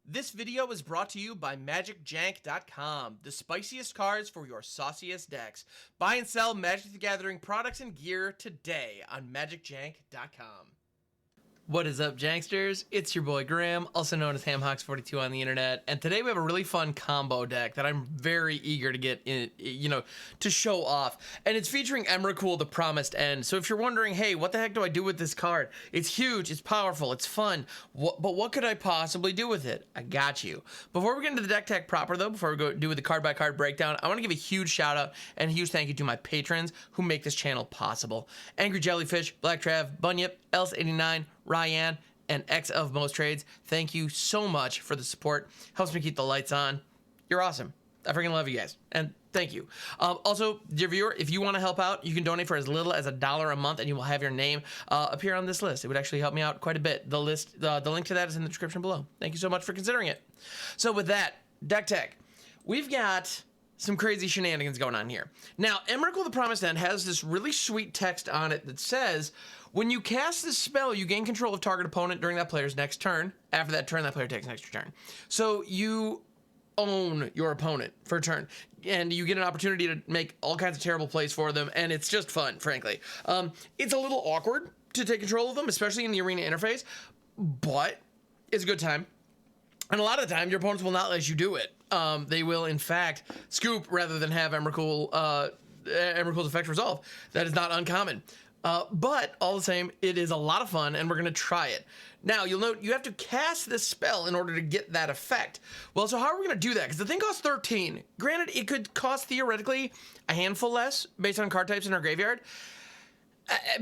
This video is brought to you by MagicJank.com, the spiciest cards for your sauciest decks. Buy and sell Magic the Gathering products and gear today on MagicJank.com. What is up, Janksters? It's your boy Graham, also known as HamHawks42 on the internet, and today we have a really fun combo deck that I'm very eager to get in, to show off. And it's featuring Emrakul, the Promised End. So if you're wondering, hey, what the heck do I do with this card? It's huge, it's powerful, it's fun. But what could I possibly do with it? I got you. Before we get into the deck tech proper, though, before we go do the card by card breakdown, I want to give a huge shout out and a huge thank you to my patrons who make this channel possible: Angry Jellyfish, Black Trav, Bunyip, Els89, Ryan, and X of Most Trades. Thank you so much for the support. Helps me keep the lights on. You're awesome. I freaking love you guys, and thank you. Also, dear viewer, if you want to help out, you can donate for as little as $1 a month, and you will have your name appear on this list. It would actually help me out quite a bit. The link to that is in the description below. Thank you so much for considering it. So with that, deck tech, we've got some crazy shenanigans going on here. Now, Emrakul the Promised End has this really sweet text on it that says, when you cast this spell, you gain control of target opponent during that player's next turn. After that turn, that player takes an extra turn. So you own your opponent for a turn, and you get an opportunity to make all kinds of terrible plays for them, and it's just fun, frankly. It's a little awkward to take control of them, especially in the arena interface, but it's a good time. And a lot of the time, your opponents will not let you do it. They will, in fact, scoop rather than have Emrakul's effect resolve. That is not uncommon. But all the same, it is a lot of fun, and we're going to try it. Now, you'll note you have to cast this spell in order to get that effect. Well, so how are we going to do that? Because the thing costs 13. Granted, it could cost theoretically a handful less based on card types in our graveyard. That's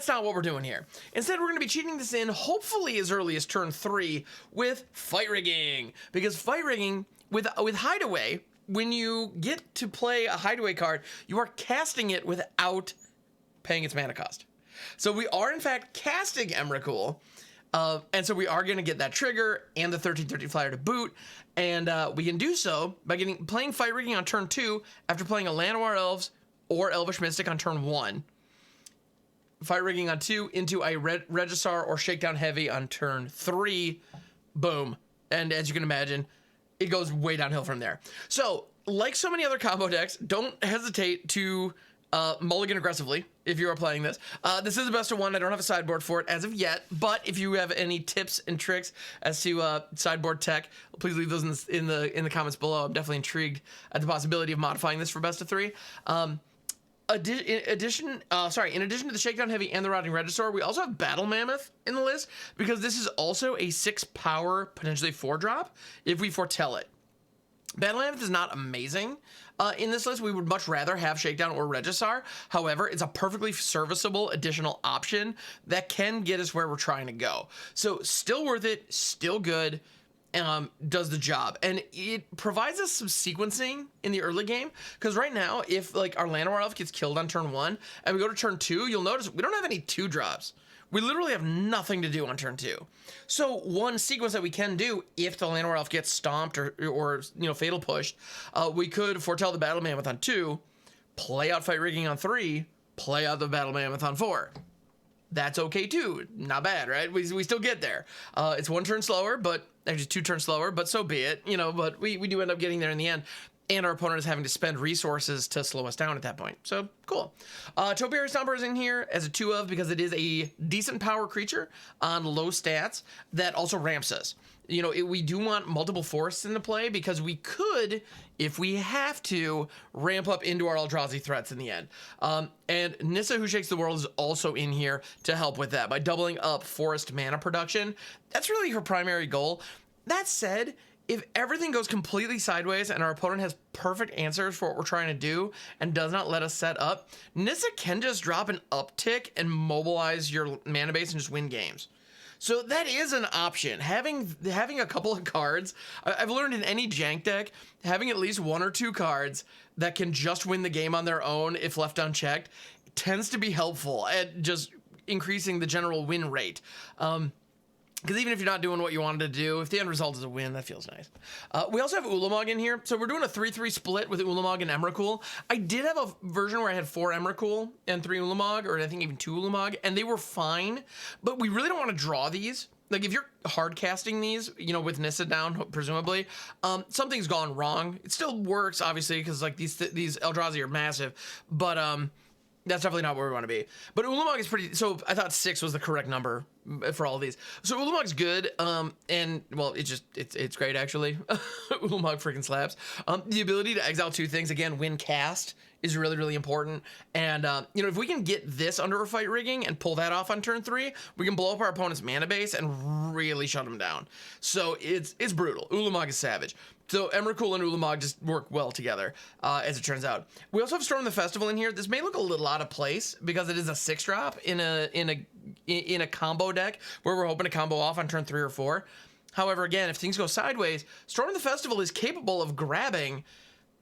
not what we're doing here. Instead, we're going to be cheating this in, hopefully as early as turn 3, with Fight Rigging. Because Fight Rigging, with Hideaway, when you get to play a Hideaway card, you are casting it without paying its mana cost. So we are, in fact, casting Emrakul, and so we are going to get that trigger and the 13/13 flyer to boot, and we can do so by playing Fight Rigging on turn 2 after playing a Llanowar Elves or Elvish Mystic on turn 1. Fight Rigging on 2 into a Regisaur or Shakedown Heavy on turn 3. Boom. And as you can imagine, it goes way downhill from there. So, like so many other combo decks, don't hesitate to mulligan aggressively if you are playing this. This is the best of one. I don't have a sideboard for it as of yet, but if you have any tips and tricks as to sideboard tech, please leave those in the comments below. I'm definitely intrigued at the possibility of modifying this for best of 3. In addition to the Shakedown Heavy and the Rotting Regisaur, we also have Battle Mammoth in the list, because this is also a 6 power, potentially 4-drop, if we foretell it. Battle Mammoth is not amazing in this list. We would much rather have Shakedown or Regisaur. However, it's a perfectly serviceable additional option that can get us where we're trying to go. So still worth it, still good. Does the job, and it provides us some sequencing in the early game, because right now, if like our Llanowar Elf gets killed on turn 1 and we go to turn 2, you'll notice we don't have any 2-drops. We literally have nothing to do on turn 2. So one sequence that we can do if the Llanowar Elf gets stomped or fatal pushed, we could foretell the Battle Mammoth on 2, play out Fight Rigging on 3, play out the Battle Mammoth on 4. That's okay too. Not bad, right? We still get there. It's 1 turn slower, but actually 2 turns slower, but so be it, but we do end up getting there in the end. And our opponent is having to spend resources to slow us down at that point. So, cool. Topiary Stomper is in here as a 2 of, because it is a decent power creature on low stats that also ramps us. We do want multiple forests into play, because we could, if we have to, ramp up into our Eldrazi threats in the end. And Nissa, who shakes the world, is also in here to help with that by doubling up forest mana production. That's really her primary goal. That said, if everything goes completely sideways and our opponent has perfect answers for what we're trying to do and does not let us set up, Nissa can just drop an uptick and mobilize your mana base and just win games. So that is an option. Having a couple of cards, I've learned in any jank deck, having at least 1 or 2 cards that can just win the game on their own if left unchecked tends to be helpful at just increasing the general win rate. Because even if you're not doing what you wanted to do, if the end result is a win, that feels nice. We also have Ulamog in here. So we're doing a 3-3 split with Ulamog and Emrakul. I did have a version where I had 4 Emrakul and 3 Ulamog, or I think even 2 Ulamog, and they were fine. But we really don't want to draw these. like if you're hard casting these, you know, with Nissa down, presumably, something's gone wrong. It still works, obviously, because like these Eldrazi are massive, but that's definitely not where we want to be. But Ulamog is pretty. So I thought 6 was the correct number for all of these. So Ulamog's good, and well, it's great actually. Ulamog freaking slaps. The ability to exile 2 things again when cast is really, really important. And you know, if we can get this under a fight rigging and pull that off on turn 3, we can blow up our opponent's mana base and really shut them down. So it's brutal. Ulamog is savage. So Emrakul and Ulamog just work well together, as it turns out. We also have Storm the Festival in here. This may look a little out of place because it is a 6-drop in a combo deck where we're hoping to combo off on turn 3 or 4. However, again, if things go sideways, Storm the Festival is capable of grabbing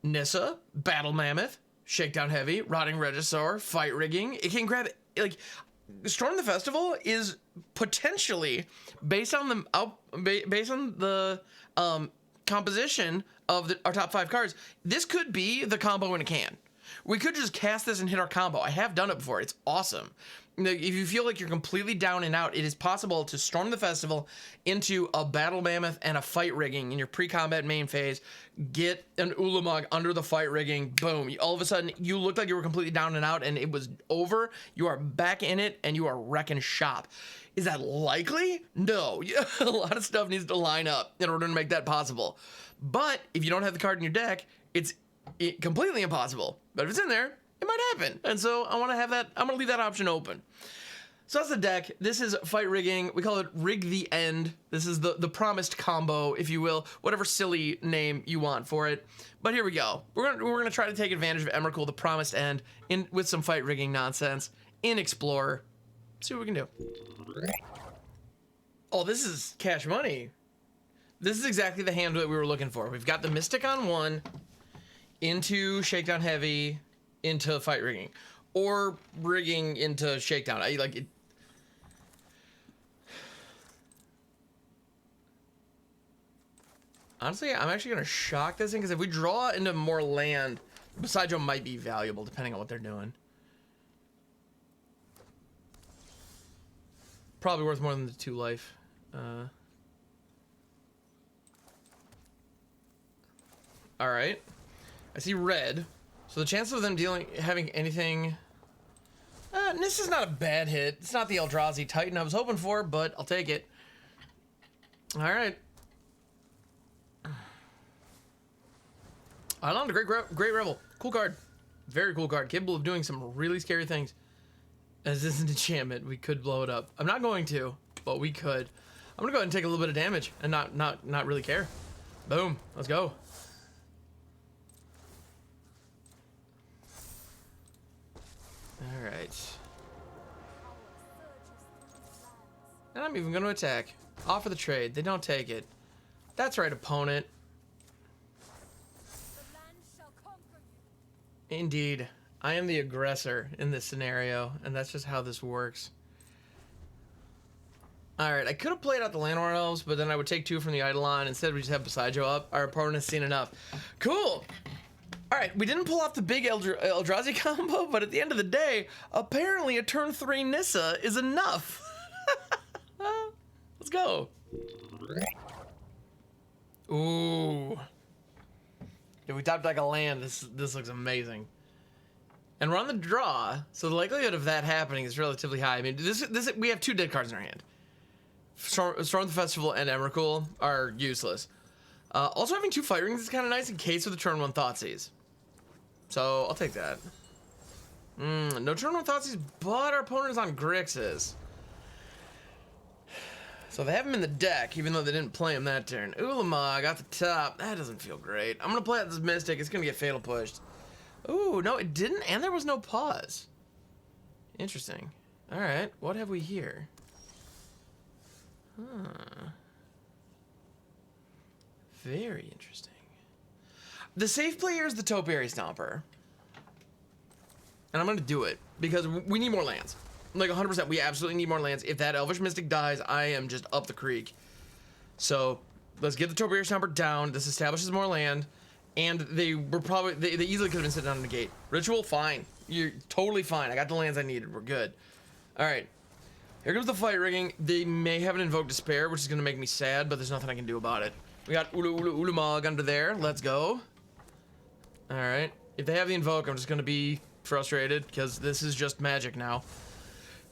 Nissa, Battle Mammoth, Shakedown Heavy, Rotting Regisaur, Fight Rigging. It can grab, like, Storm the Festival is potentially based on the composition of our top 5 cards. This could be the combo in a can. We could just cast this and hit our combo. I have done it before. It's awesome. If you feel like you're completely down and out, it is possible to Storm the Festival into a Battle Mammoth and a Fight Rigging in your pre-combat main phase, get an Ulamog under the Fight Rigging, boom. All of a sudden, you looked like you were completely down and out and it was over. You are back in it and you are wrecking shop. Is that likely? No. A lot of stuff needs to line up in order to make that possible. But if you don't have the card in your deck, it's completely impossible. But if it's in there, it might happen. And so I want to have that. I'm going to leave that option open. So that's the deck. This is Fight Rigging. We call it Rig the End. This is the promised combo, if you will, whatever silly name you want for it. But here we go. We're gonna try to take advantage of Emrakul, the promised end, with some Fight Rigging nonsense in Explorer. See what we can do. Oh, this is cash money. This is exactly the hand that we were looking for. We've got the Mystic on 1, into Shakedown Heavy, into Fight Rigging, or rigging into Shakedown. I like it. Honestly, I'm actually gonna shock this thing because if we draw into more land, Boseiju might be valuable depending on what they're doing. Probably worth more than the 2 life. All right, I see red. So the chance of them having anything... This is not a bad hit. It's not the Eldrazi Titan I was hoping for, but I'll take it. All right. Island, Great Rebel. Cool card. Very cool card. Capable of doing some really scary things. As this is an enchantment, we could blow it up. I'm not going to, but we could. I'm gonna go ahead and take a little bit of damage and not really care. Boom. Let's go. All right. And I'm even going to attack. Offer the trade. They don't take it. That's right, opponent. Indeed. I am the aggressor in this scenario, and that's just how this works. Alright, I could have played out the Llanowar Elves, but then I would take 2 from the Eidolon. Instead, we just have Boseiju up. Our opponent has seen enough. Cool! Alright, we didn't pull off the big Eldrazi combo, but at the end of the day, apparently a turn 3 Nissa is enough. Let's go. Ooh. If we top deck a land, this looks amazing. And we're on the draw, so the likelihood of that happening is relatively high. I mean, we have 2 dead cards in our hand. Storm the Festival and Emrakul are useless. Also having 2 Fight Rings is kind of nice in case of the turn 1 Thoughtseize. So I'll take that. No turn 1 Thoughtseize, but our opponent is on Grixis. So they have him in the deck, even though they didn't play him that turn. Ulamog at the top. That doesn't feel great. I'm going to play out this Mystic. It's going to get Fatal Pushed. Ooh, no, it didn't, and there was no pause. Interesting. All right, what have we here? Huh. Very interesting. The safe player is the Topiary Stomper. And I'm going to do it, because we need more lands. Like 100%, we absolutely need more lands. If that Elvish Mystic dies, I am just up the creek. So, let's get the Topiary Stomper down. This establishes more land. And they were probably, they easily could have been sitting on the gate. Ritual, fine. You're totally fine. I got the lands I needed. We're good. All right. Here comes the fight rigging. They may have an Invoke Despair, which is going to make me sad, but there's nothing I can do about it. We got Ulamog under there. Let's go. Alright. If they have the Invoke, I'm just going to be frustrated, because this is just magic now.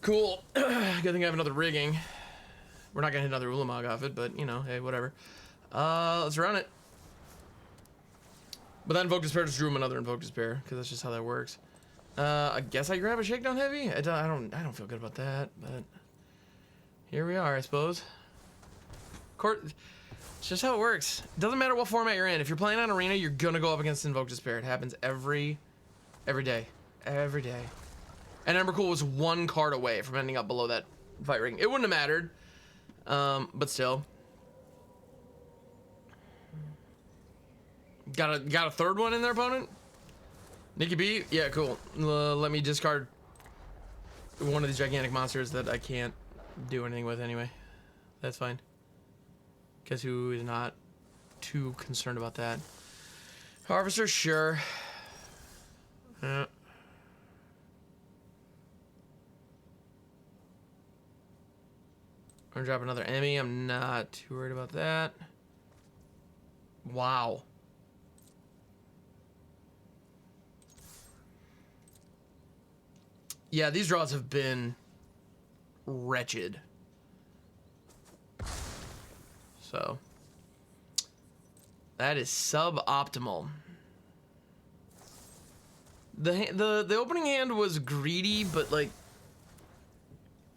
Cool. Good thing I have another rigging. We're not going to hit another Ulamog off it, but, you know, hey, whatever. Let's run it. But that Invoke Despair just drew him another Invoke Despair, because that's just how that works. I guess I grab a Shakedown Heavy? I don't feel good about that, but here we are, I suppose. It's just how it works. It doesn't matter what format you're in. If you're playing on Arena, you're gonna go up against Invoke Despair. It happens every day. Every day. And Emrakul was one card away from ending up below that fight ring. It wouldn't have mattered. But still. Got a third one in their opponent? Nikki B? Yeah, cool. Let me discard one of these gigantic monsters that I can't do anything with anyway. That's fine. Guess who is not too concerned about that? Harvester, sure. I'm gonna drop another Emmy. I'm not too worried about that. Wow. Yeah, these draws have been wretched. So that is suboptimal. The opening hand was greedy, but like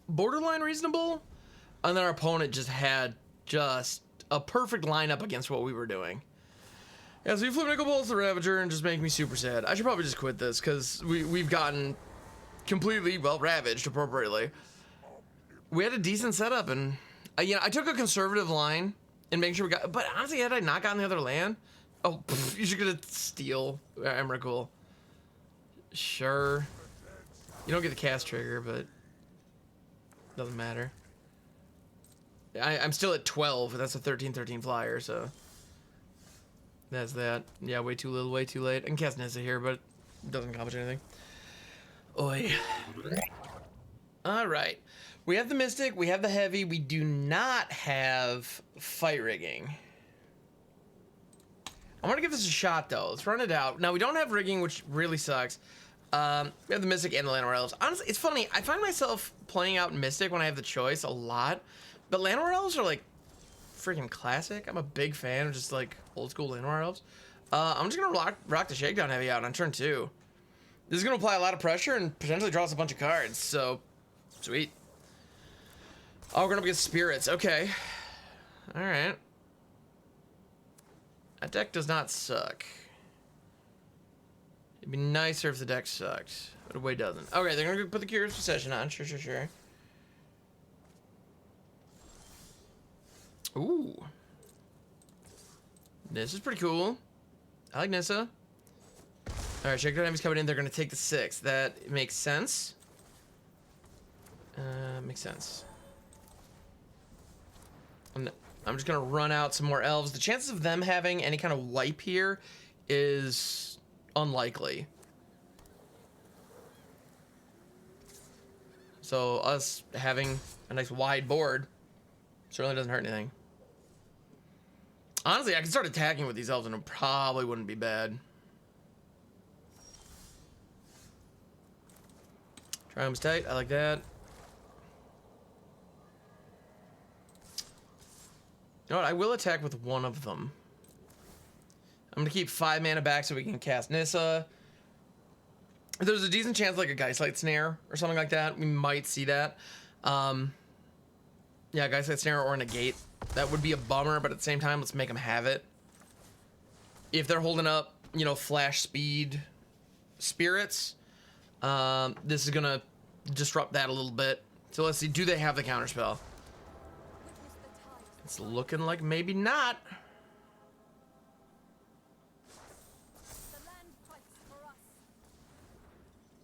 borderline reasonable, and then our opponent just had a perfect lineup against what we were doing. Yeah, so you flip Nickel Pulse the Ravager and just make me super sad. I should probably just quit this because we've gotten completely, well, ravaged appropriately. We had a decent setup, and you know, I took a conservative line and making sure we got, but honestly, had I not gotten the other land, oh, you're just gonna steal Emrakul. Sure. You don't get the cast trigger, but doesn't matter. I'm still at 12, that's a 13/13 flyer, so that's that. Yeah, way too little, way too late. I can cast Nissa here, but it doesn't accomplish anything. Oi. Alright. We have the Mystic, we have the Heavy, we do not have fight rigging. I'm gonna give this a shot though. Let's run it out. Now we don't have rigging, which really sucks. We have the Mystic and the Llanowar Elves. Honestly, it's funny. I find myself playing out Mystic when I have the choice a lot, but Llanowar Elves are like freaking classic. I'm a big fan of just like old school Llanowar Elves. I'm just gonna rock the Shakedown Heavy out on turn 2. This is gonna apply a lot of pressure and potentially draw us a bunch of cards. So, sweet. Oh, we're going up against Spirits. Okay. All right. That deck does not suck. It'd be nicer if the deck sucked, but it way doesn't. Okay, they're gonna put the Curious Possession on. Sure. Ooh. This is pretty cool. I like Nissa. All right, Shakedown Heavy's coming in. They're gonna take the 6. That makes sense. Makes sense. I'm just gonna run out some more elves. The chances of them having any kind of wipe here is unlikely. So us having a nice wide board certainly doesn't hurt anything. Honestly, I can start attacking with these elves and it probably wouldn't be bad. Triome's tight, I like that. You know what, I will attack with one of them. I'm gonna keep 5 mana back so we can cast Nissa. There's a decent chance like a Geistlight Snare or something like that. We might see that. Yeah, Geistlight Snare or a Negate. That would be a bummer, but at the same time, let's make them have it. If they're holding up, you know, Flash Speed Spirits, this is gonna disrupt that a little bit. So let's see, do they have the counterspell? It's looking like maybe not.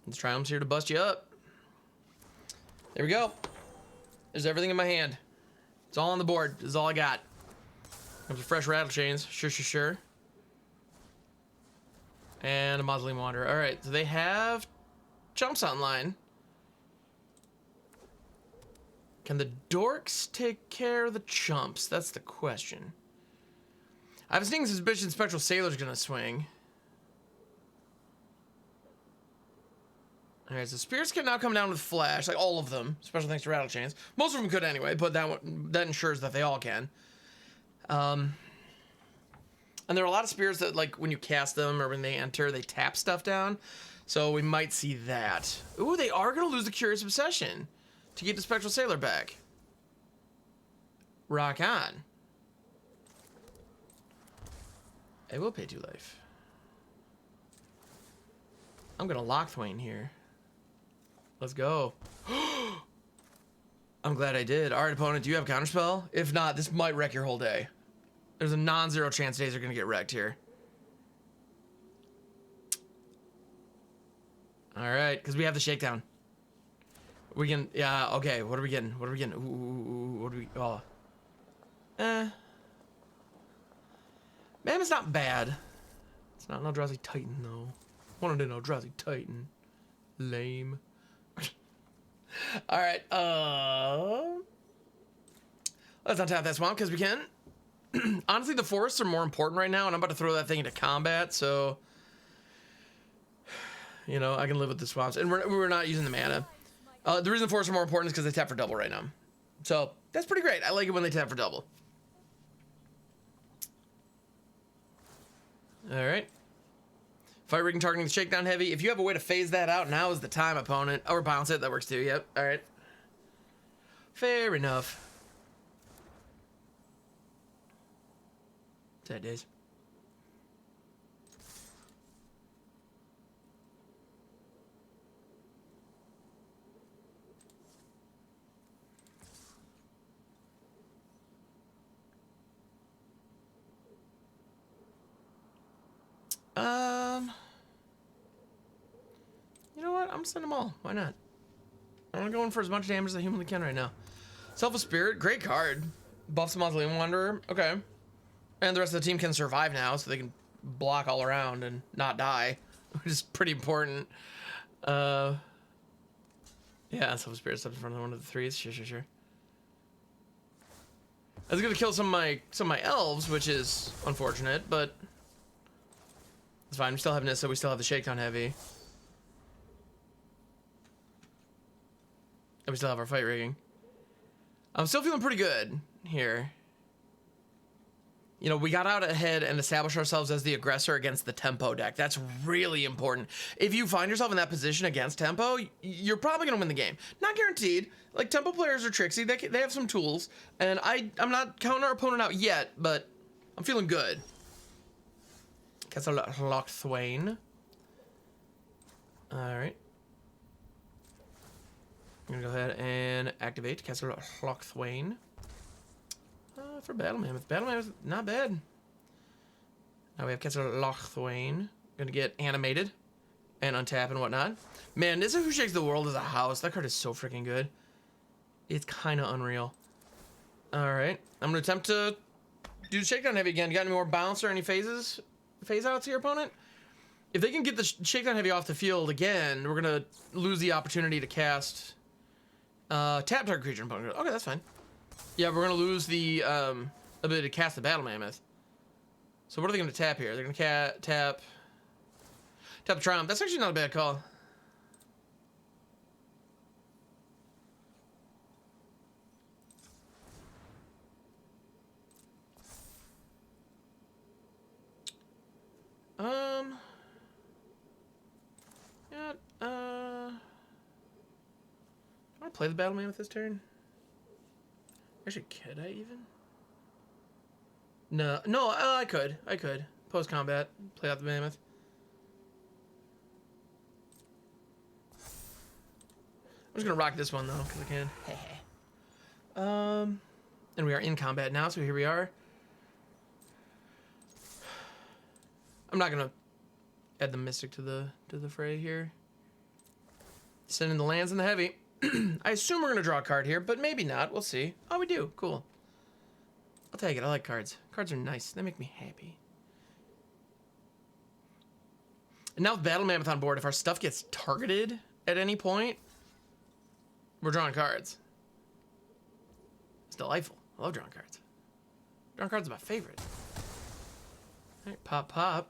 This Triome's here to bust you up. There we go. There's everything in my hand. It's all on the board. This is all I got. Comes with fresh rattle chains. Sure. And a Mausoleum Wanderer. Alright, so they have Chumps online. Can the dorks take care of the chumps? That's the question. I have a sneaking suspicion Spectral Sailor's gonna swing. Alright, so spirits can now come down with flash, like all of them. Special thanks to Rattle Chains. Most of them could anyway, but that ensures that they all can. And there are a lot of spirits that, like, when you cast them or when they enter, they tap stuff down. So we might see that. Ooh, they are gonna lose the Curious Obsession to get the Spectral Sailor back. Rock on. I will pay 2 life. I'm gonna Locthwain here. Let's go. I'm glad I did. Alright, opponent, do you have Counterspell? If not, this might wreck your whole day. There's a non-zero chance days are gonna get wrecked here. Alright, because we have the Shakedown. We can, yeah, okay, what are we getting? What are we getting? Ooh, what are we, oh. Mammoth's not bad. It's not an Eldrazi Titan, though. Wanted an Eldrazi Titan. Lame. Alright, let's untap that swamp, because we can. Honestly, the forests are more important right now, and I'm about to throw that thing into combat, so... You know, I can live with the swamps. And we're not using the mana. The reason the forests are more important is because they tap for double right now. So, that's pretty great. I like it when they tap for double. Alright. Fight rigging targeting the Shakedown Heavy. If you have a way to phase that out, now is the time, opponent. Or bounce it, that works too. Yep, alright. Fair enough. Sad days. You know what? I'm sending them all. Why not? I'm going for as much damage as I humanly can right now. Selfless Spirit, great card. Buffs the Mausoleum Wanderer. Okay. And the rest of the team can survive now, so they can block all around and not die, which is pretty important. Yeah, Selfless Spirit steps in front of one of the threes. Sure. I was gonna kill some of my elves, which is unfortunate, but it's fine. We still have Nissa. We still have the Shakedown Heavy. And we still have our fight rigging. I'm still feeling pretty good here. You know, we got out ahead and established ourselves as the aggressor against the tempo deck. That's really important. If you find yourself in that position against tempo, you're probably going to win the game. Not guaranteed. Like, tempo players are tricksy. They have some tools. And I'm not counting our opponent out yet, but I'm feeling good. Castle Locthwain. Alright. I'm gonna go ahead and activate Castle Locthwain. For Battle Mammoth. Battle Mammoth, not bad. Now we have Castle Locthwain. Gonna get animated and untap and whatnot. Man, Nissa Who Shakes the World as a house. That card is so freaking good. It's kind of unreal. Alright. I'm gonna attempt to do Shakedown Heavy again. You got any more bounce or any phase outs to your opponent? If they can get the Shakedown Heavy off the field again, we're gonna lose the opportunity to cast tap target creature opponent. Okay, that's fine. Yeah, we're gonna lose the ability to cast the Battle Mammoth. So what are they gonna tap here? They're gonna tap the Triumph. That's actually not a bad call. Do I play the Battle Mammoth this turn? Actually, could I even? No, I could. Post combat, play out the Mammoth. I'm just gonna rock this one though, because I can. And we are in combat now, so here we are. I'm not gonna add the Mystic to the fray here. Send in the lands and the heavy. I assume we're gonna draw a card here, but maybe not. We'll see. Oh, we do. Cool. I'll take it. I like cards. Cards are nice. They make me happy. And now with Battle Mammoth on board, if our stuff gets targeted at any point, we're drawing cards. delightful. I love drawing cards. Drawing cards are my favorite. All right, pop, pop.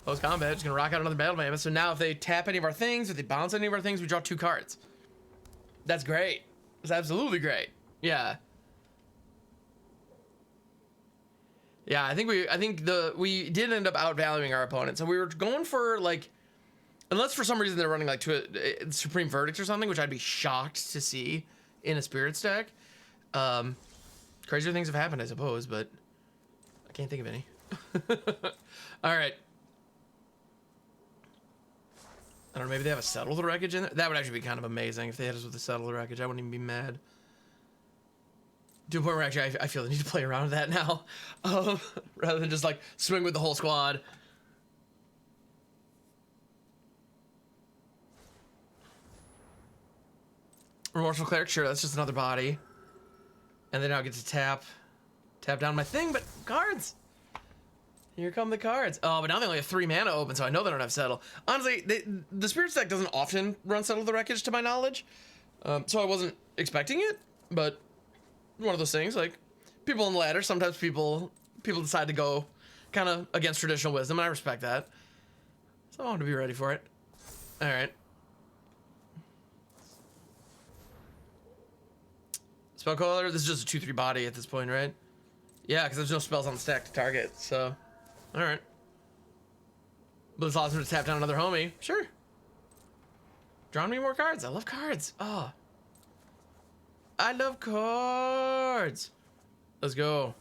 Post combat, just gonna rock out another Battle Mammoth. So now if they tap any of our things, if they bounce any of our things, we draw 2 cards. That's great. That's absolutely great. Yeah. Yeah, I think we did end up outvaluing our opponent. So we were going for like, unless for some reason they're running like to a Supreme Verdict or something, which I'd be shocked to see in a Spirit deck. Crazier things have happened, I suppose, but I can't think of any. All right. I don't know, maybe they have a Settle the Wreckage in there? That would actually be kind of amazing if they had us with a Settle the Wreckage. I wouldn't even be mad. To a point where actually I feel the need to play around with that now. Rather than just like swing with the whole squad. Remorseful Cleric, sure, that's just another body. And then now I get to tap down my thing, but cards! Here come the cards. Oh, but now they only have 3 mana open, so I know they don't have Settle. Honestly, the Spirit deck doesn't often run Settle the Wreckage, to my knowledge. So I wasn't expecting it, but one of those things, like, people in the ladder, sometimes people decide to go kind of against traditional wisdom, and I respect that. So I want to be ready for it. All right. Spellcaller, this is just a 2/3 body at this point, right? Yeah, because there's no spells on the stack to target, so... Alright. But it's awesome to tap down another homie. Sure. Drawing me more cards. I love cards. Oh. I love cards. Let's go.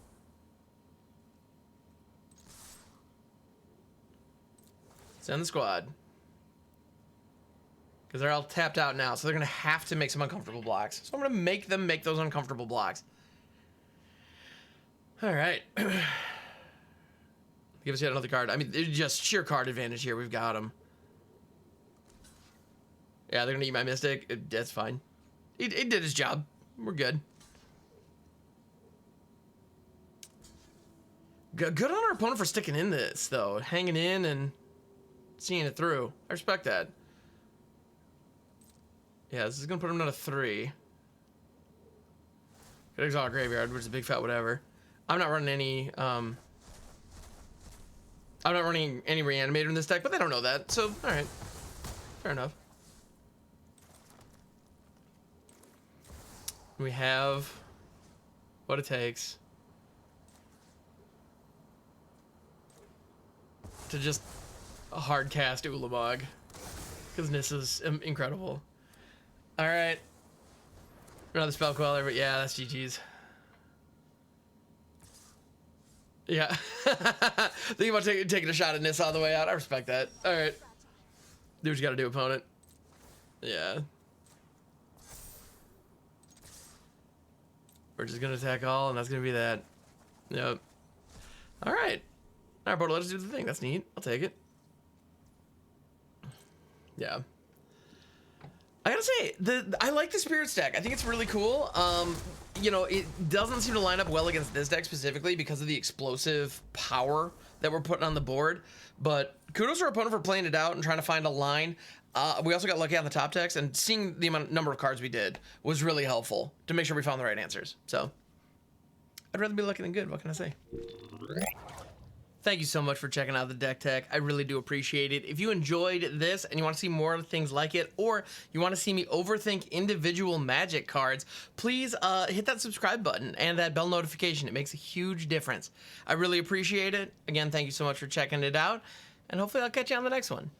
Send the squad. Because they're all tapped out now, so they're going to have to make some uncomfortable blocks. So I'm going to make them make those uncomfortable blocks. Alright. Give us yet another card. I mean, just sheer card advantage here. We've got them. Yeah, they're going to eat my Mystic. That's fine. He did his job. We're good. Good on our opponent for sticking in this, though. Hanging in and seeing it through. I respect that. Yeah, this is going to put him down to 3. Could exile Graveyard, which is a big fat whatever. I'm not running any, Reanimator in this deck, but they don't know that, so, alright. Fair enough. We have what it takes to just hard cast Ulamog, because Nissa's incredible. Alright. Another spell queller, but yeah, that's GG's. Yeah. Think about taking a shot at Nissa on the way out. I respect that. Alright. Do what you gotta do, opponent. Yeah. We're just gonna attack all, and that's gonna be that. Yep. Alright. Alright, Portal, let us do the thing. That's neat. I'll take it. Yeah. I gotta say, I like the Spirit deck. I think it's really cool. You know, it doesn't seem to line up well against this deck specifically because of the explosive power that we're putting on the board. But kudos to our opponent for playing it out and trying to find a line. We also got lucky on the top decks, and seeing the number of cards we did was really helpful to make sure we found the right answers. So, I'd rather be lucky than good. What can I say? Thank you so much for checking out the deck tech. I really do appreciate it. If you enjoyed this and you want to see more things like it, or you want to see me overthink individual Magic cards, please hit that subscribe button and that bell notification. It makes a huge difference. I really appreciate it. Again, thank you so much for checking it out, and hopefully I'll catch you on the next one.